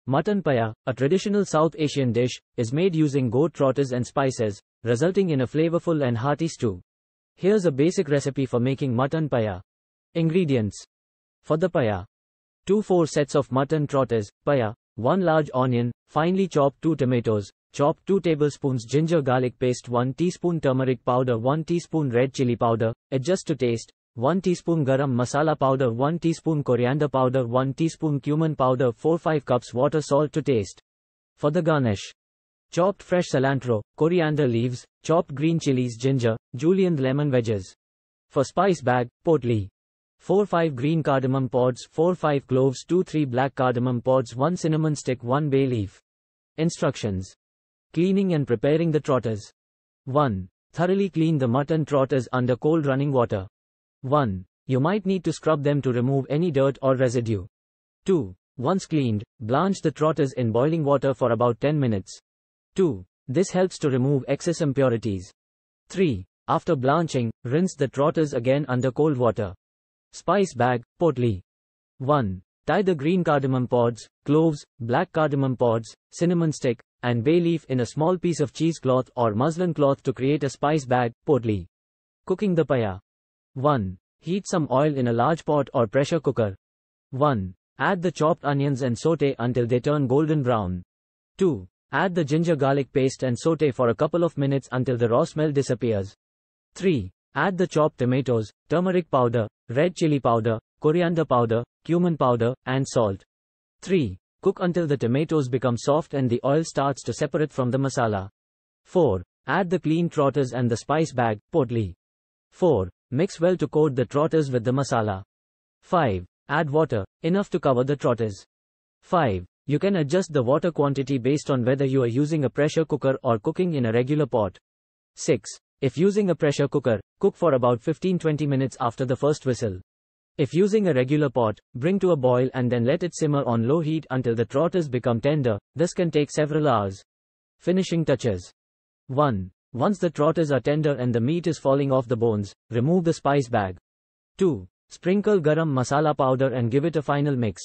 Mutton Paya, a traditional South Asian dish, is made using goat trotters and spices, resulting in a flavorful and hearty stew. Here's a basic recipe for making Mutton Paya. Ingredients. For the Paya. 2-4 sets of mutton trotters, Paya, 1 large onion, finely chopped 2 tomatoes, chop 2 tablespoons ginger garlic paste, 1 teaspoon turmeric powder, 1 teaspoon red chili powder, adjust to taste, 1 teaspoon garam masala powder, 1 teaspoon coriander powder, 1 teaspoon cumin powder, 4-5 cups water, salt to taste. For the garnish. Chopped fresh cilantro, coriander leaves, chopped green chilies, ginger, julienne lemon wedges. For spice bag, portly. 4-5 green cardamom pods, 4-5 cloves, 2-3 black cardamom pods, 1 cinnamon stick, 1 bay leaf. Instructions. Cleaning and preparing the trotters. 1. Thoroughly clean the mutton trotters under cold running water. 1. You might need to scrub them to remove any dirt or residue. 2. Once cleaned, blanch the trotters in boiling water for about 10 minutes. 2. This helps to remove excess impurities. 3. After blanching, rinse the trotters again under cold water. Spice bag, portly. 1. Tie the green cardamom pods, cloves, black cardamom pods, cinnamon stick, and bay leaf in a small piece of cheesecloth or muslin cloth to create a spice bag, portly. Cooking the Paya. 1. Heat some oil in a large pot or pressure cooker. 1. Add the chopped onions and sauté until they turn golden brown. 2. Add the ginger garlic paste and sauté for a couple of minutes until the raw smell disappears. 3. Add the chopped tomatoes, turmeric powder, red chili powder, coriander powder, cumin powder, and salt. 3. Cook until the tomatoes become soft and the oil starts to separate from the masala. 4. Add the clean trotters and the spice bag, portly. 4. Mix well to coat the trotters with the masala. 5. Add water, enough to cover the trotters. 5. You can adjust the water quantity based on whether you are using a pressure cooker or cooking in a regular pot. 6. If using a pressure cooker, cook for about 15-20 minutes after the first whistle. If using a regular pot, bring to a boil and then let it simmer on low heat until the trotters become tender. This can take several hours. Finishing touches. 1. Once the trotters are tender and the meat is falling off the bones, remove the spice bag. 2. Sprinkle garam masala powder and give it a final mix.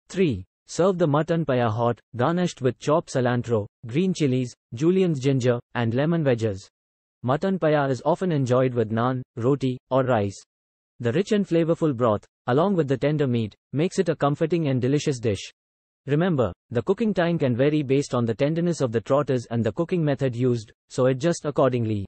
3. Serve the mutton paya hot, garnished with chopped cilantro, green chilies, julienne's ginger, and lemon wedges. Mutton paya is often enjoyed with naan, roti, or rice. The rich and flavorful broth, along with the tender meat, makes it a comforting and delicious dish. Remember, the cooking time can vary based on the tenderness of the trotters and the cooking method used, so adjust accordingly.